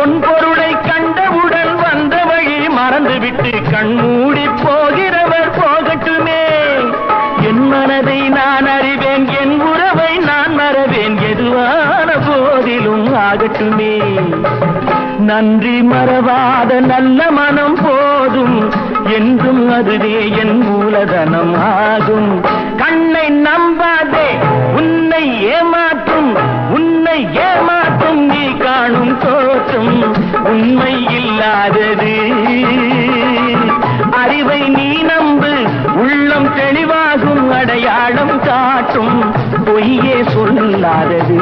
பொன்பொருளை கண்டவுடன் வந்த வழி மறந்துவிட்டு கண்மூடி போகிறவர் போகட்டுமே. என் மனதை நான் அறிவேன், என் உறவை நான் மறவேன், எதுவான போதிலும் ஆகட்டுமே. நன்றி மறவாத நல்ல மனம் போதும், என்றும் அதுவே என் மூலதனம் ஆகும். கண்ணை நம்பாதே, உன்னை ஏமாற்றும், உன்னை ஏமாற்றும் நீ காணும் தோற்றம் உண்மை இல்லாதது. அறிவை நீ நம்பு, உள்ளம் தெளிவாகும், அடையாளம் காட்டும் பொய்யே சொல்லாதது.